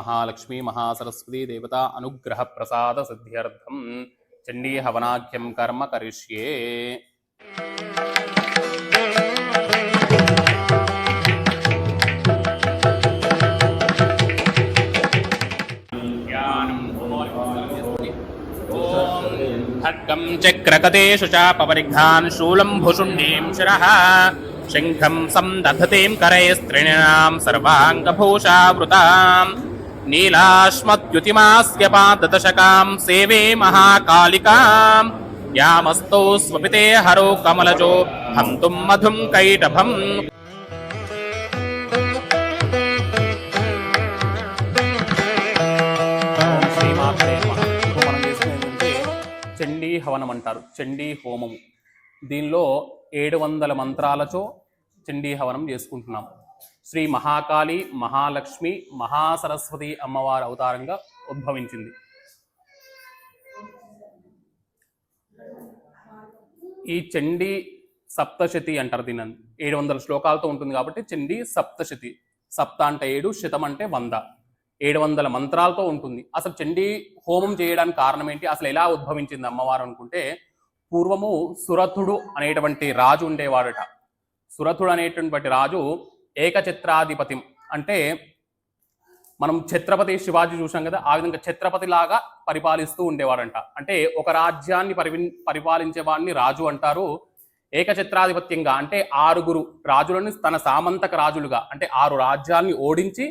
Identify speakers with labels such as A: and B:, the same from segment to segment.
A: महालक्ष्मी महासरस्वती देवता अनुग्रह प्रसाद सिद्ध्यर्थम चंडी हवनाख्यम कर्म करिष्ये। खड्गं चक्रकतेषु चापरिघ्नान् शूलं भुषुण्डीं शिरः शङ्खं संदधतीं करैस्त्रिणां सर्वाङ्गभूषावृताम् नीलाश्मद्युतिमास्य पाददशकां सेवे महाकालिकां यामस्तौ स्वपिते हरो कमलजो हन्तुं मधुं कैटभम्। చండీ హవనం అంటారు, చండీ హోమము. దీనిలో 700 మంత్రాలతో చండీ హవనం చేసుకుంటున్నాం. శ్రీ మహాకాళి మహాలక్ష్మి మహాసరస్వతి అమ్మవారి అవతారంగా ఉద్భవించింది. ఈ చండీ సప్తశతి అంటారు దీన్ని. 700 శ్లోకాలతో ఉంటుంది కాబట్టి చండీ సప్తశతి. సప్త అంటే 7, శతం అంటే 100. 700 మంత్రాలతో ఉంటుంది. అసలు చండీ హోమం చేయడానికి కారణం ఏంటి, అసలు ఎలా ఉద్భవించింది అమ్మవారు అనుకుంటే, పూర్వము సురథుడు అనేటువంటి రాజు ఉండేవాడట. సురథుడు అనేటువంటి రాజు ఏకఛత్రాధిపతి, అంటే మనం ఛత్రపతి శివాజీ చూసాం కదా, ఆ విధంగా ఛత్రపతి లాగా పరిపాలిస్తూ ఉండేవాడంట. అంటే ఒక రాజ్యాన్ని పరిపాలించే వాడిని రాజు అంటారు. ఏకఛత్రాధిపత్యంగా అంటే 6 రాజులను తన సామంతక రాజులుగా, అంటే 6 రాజ్యాల్ని ఓడించి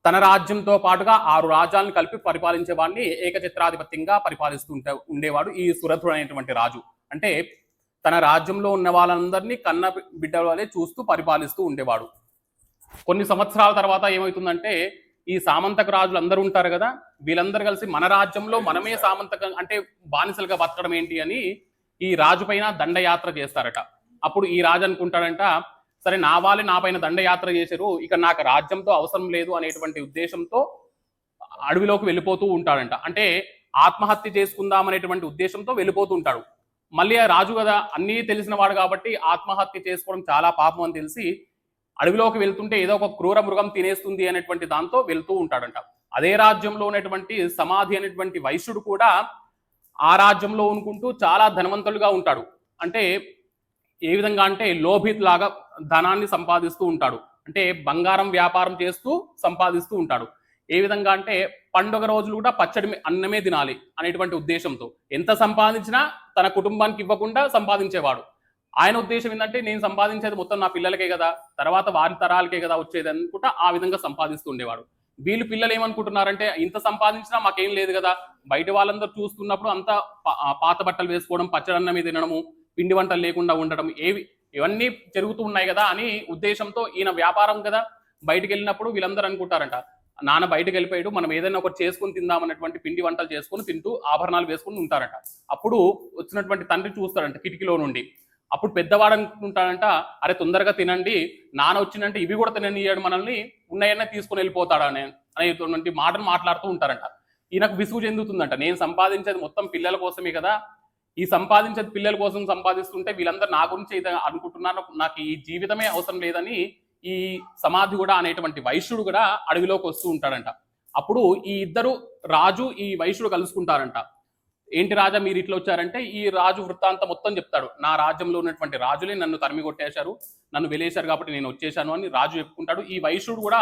A: తన రాజ్యంతో పాటుగా 6 రాజ్యాలను కలిపి పరిపాలించే వాడిని ఏకఛత్రాధిపత్యంగా పరిపాలిస్తూ ఉండేవాడు ఈ సురథుడు అనేటువంటి రాజు. అంటే తన రాజ్యంలో ఉన్న వాళ్ళందరినీ కన్న బిడ్డల వలె చూస్తూ పరిపాలిస్తూ ఉండేవాడు. కొన్ని సంవత్సరాల తర్వాత ఏమవుతుందంటే, ఈ సామంతక రాజులు అందరూ ఉంటారు కదా, వీళ్ళందరూ కలిసి మన రాజ్యంలో మనమే సామంతక అంటే బానిసలుగా బతకడం ఏంటి అని ఈ రాజు పైన దండయాత్ర చేస్తారట. అప్పుడు ఈ రాజు అనుకుంటాడంట, సరే నా వాళ్ళే నా పైన దండయాత్ర చేశారు, ఇక నాకు రాజ్యంతో అవసరం లేదు అనేటువంటి ఉద్దేశంతో అడవిలోకి వెళ్ళిపోతూ ఉంటాడంట. అంటే ఆత్మహత్య చేసుకుందాం అనేటువంటి ఉద్దేశంతో వెళ్ళిపోతూ ఉంటాడు. మళ్ళీ ఆ రాజు కదా, అన్నీ తెలిసిన వాడు కాబట్టి ఆత్మహత్య చేసుకోవడం చాలా పాపం అని తెలిసి అడవిలోకి వెళ్తుంటే ఏదో ఒక క్రూర మృగం తినేస్తుంది అనేటువంటి దాంతో వెళ్తూ ఉంటాడంట. అదే రాజ్యంలో ఉన్నటువంటి సమాధి అనేటువంటి వైశ్యుడు కూడా ఆ రాజ్యంలో అనుకుంటూ చాలా ధనవంతులుగా ఉంటాడు. అంటే ఏ విధంగా అంటే లోభిత్ లాగా ధనాన్ని సంపాదిస్తూ ఉంటాడు. అంటే బంగారం వ్యాపారం చేస్తూ సంపాదిస్తూ ఉంటాడు. ఏ విధంగా అంటే పండుగ రోజులు కూడా పచ్చడి అన్నమే తినాలి అనేటువంటి ఉద్దేశంతో ఎంత సంపాదించినా తన కుటుంబానికి ఇవ్వకుండా సంపాదించేవాడు. ఆయన ఉద్దేశం ఏంటంటే, నేను సంపాదించేది మొత్తం నా పిల్లలకే కదా, తర్వాత వారి తరాలకే కదా వచ్చేది అనుకుంటా ఆ విధంగా సంపాదిస్తూ ఉండేవాడు. వీళ్ళు పిల్లలు ఏమనుకుంటున్నారంటే, ఇంత సంపాదించినా మాకేం లేదు కదా, బయట వాళ్ళందరూ చూస్తున్నప్పుడు అంతా పాత బట్టలు వేసుకోవడం, పచ్చడి అన్నమే తినడము, పిండి వంటలు లేకుండా ఉండడం, ఇవన్నీ జరుగుతూ ఉన్నాయి కదా అని ఉద్దేశంతో ఈయన వ్యాపారం కదా, బయటకు వెళ్ళినప్పుడు వీళ్ళందరూ అనుకుంటారంట, నాన్న బయటకు వెళ్ళిపోయాడు, మనం ఏదైనా ఒకటి చేసుకుని తిందామన్నటువంటి పిండి వంటలు చేసుకుని తింటూ ఆభరణాలు వేసుకుని ఉంటారట. అప్పుడు వచ్చినటువంటి తండ్రి చూస్తాడంట కిటికీలో నుండి. అప్పుడు పెద్దవాడు అనుకుంటాడంట, అరే తొందరగా తినండి, నాన్న వచ్చిందంటే ఇవి కూడా తిననీయడు, మనల్ని ఉన్నాయన్నా తీసుకుని వెళ్ళిపోతాడా అనేటువంటి మాటను మాట్లాడుతూ ఉంటారంట. ఈయనకు విసుగు చెందుతుందంట, నేను సంపాదించేది మొత్తం పిల్లల కోసమే కదా, ఈ సంపాదించేది పిల్లల కోసం సంపాదిస్తుంటే వీళ్ళందరూ నా గురించి అనుకుంటున్నారు, నాకు ఈ జీవితమే అవసరం లేదని ఈ సమాధి కూడా అనేటువంటి వైశ్యుడు కూడా అడవిలోకి వస్తూ ఉంటాడంట. అప్పుడు ఈ ఇద్దరు రాజు ఈ వైశ్యుడు కలుసుకుంటారంట. ఏంటి రాజా మీరు ఇట్లా వచ్చారంటే, ఈ రాజు వృత్తాంతం మొత్తం చెప్తాడు. నా రాజ్యంలో ఉన్నటువంటి రాజులే నన్ను తరిమి కొట్టేశారు, నన్ను వెలేశారు కాబట్టి నేను వచ్చేసాను అని రాజు చెప్పుకుంటాడు. ఈ వైశ్యుడు కూడా,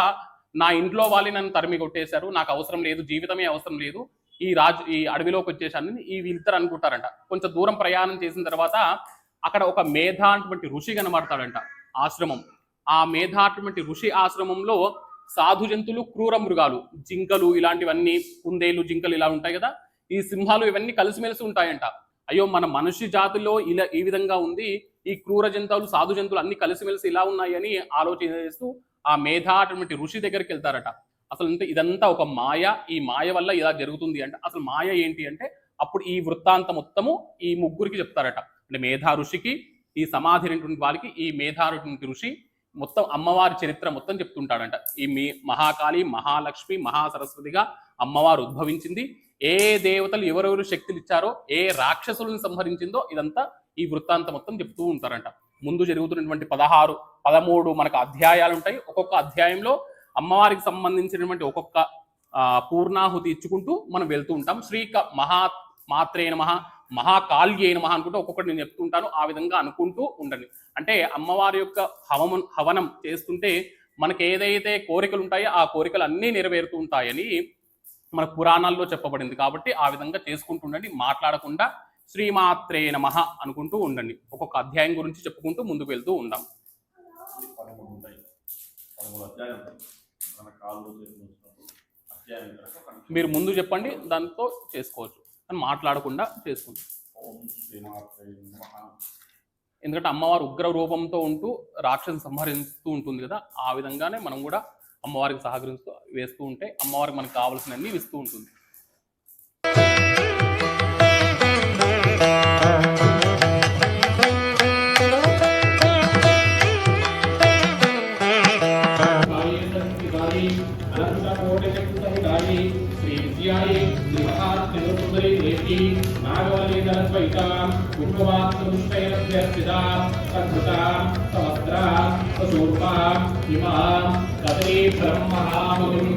A: నా ఇంట్లో వాళ్ళే నన్ను తరిమి కొట్టేశారు, నాకు అవసరం లేదు, జీవితమే అవసరం లేదు, ఈ అడవిలోకి వచ్చేసాను ఈ వీళ్ళిద్దరు అనుకుంటారంట. కొంచెం దూరం ప్రయాణం చేసిన తర్వాత అక్కడ ఒక మేధ అటువంటి ఋషి కనబడతాడంట ఆశ్రమం. ఆ మేధ అటువంటి ఋషి ఆశ్రమంలో సాధు జంతువులు, క్రూర మృగాలు, జింకలు ఇలాంటివన్నీ, కుందేలు, జింకలు ఇలా ఉంటాయి కదా, ఈ సింహాలు ఇవన్నీ కలిసిమెలిసి ఉంటాయంట. అయ్యో మన మనిషి జాతిలో ఇలా ఈ విధంగా ఉంది, ఈ క్రూర జంతువులు, సాధు జంతువులు అన్ని కలిసిమెలిసి ఇలా ఉన్నాయి అని ఆలోచన చేస్తూ ఆ మేధ అటువంటి ఋషి దగ్గరికి వెళ్తారట. అసలు అంటే ఇదంతా ఒక మాయ, ఈ మాయ వల్ల ఇలా జరుగుతుంది అంటే అసలు మాయ ఏంటి అంటే, అప్పుడు ఈ వృత్తాంతం మొత్తము ఈ ముగ్గురికి చెప్తారట. అంటే మేధా ఋషికి, ఈ సమాధి అనేటువంటి వారికి, ఈ మేధా ఋషి మొత్తం అమ్మవారి చరిత్ర మొత్తం చెప్తుంటాడంట. ఈ మహాకాళి మహాలక్ష్మి మహాసరస్వతిగా అమ్మవారు ఉద్భవించింది, ఏ దేవతలు ఎవరెవరు శక్తులు ఇచ్చారో, ఏ రాక్షసులను సంహరించిందో ఇదంతా ఈ వృత్తాంతం మొత్తం చెప్తూ ఉంటారంట. ముందు జరుగుతున్నటువంటి 16, 13 మనకు అధ్యాయాలు ఉంటాయి. ఒక్కొక్క అధ్యాయంలో అమ్మవారికి సంబంధించినటువంటి ఒక్కొక్క పూర్ణాహుతి ఇచ్చుకుంటూ మనం వెళ్తూ ఉంటాం. మాత్రే నమః, మహాకాళ్యే నమః అనుకుంటూ ఒక్కొక్కటి నేను చెప్తుంటాను. ఆ విధంగా అనుకుంటూ ఉండండి. అంటే అమ్మవారి యొక్క హవనం చేస్తుంటే మనకి ఏదైతే కోరికలు ఉంటాయో ఆ కోరికలు అన్నీ నెరవేరుతూ ఉంటాయని మన పురాణాల్లో చెప్పబడింది. కాబట్టి ఆ విధంగా చేసుకుంటూ ఉండండి. మాట్లాడకుండా శ్రీమాత్రే నమః అనుకుంటూ ఉండండి. ఒక్కొక్క అధ్యాయం గురించి చెప్పుకుంటూ ముందుకు వెళ్తూ ఉందాం. మీరు ముందు చెప్పండి, దాంతో చేసుకోవచ్చు అని మాట్లాడకుండా చేసుకుంటాం. ఎందుకంటే అమ్మవారు ఉగ్ర రూపంతో ఉంటూ రాక్షసు సంహరిస్తూ ఉంటుంది కదా, ఆ విధంగానే మనం కూడా అమ్మవారికి సహకరిస్తూ వేస్తూ ఉంటే అమ్మవారికి మనకు కావాల్సినవన్నీ ఇస్తూ ఉంటుంది. బ్రహ్మహామునిం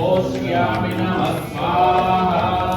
A: ఓష్యామి నమః స్వాహా.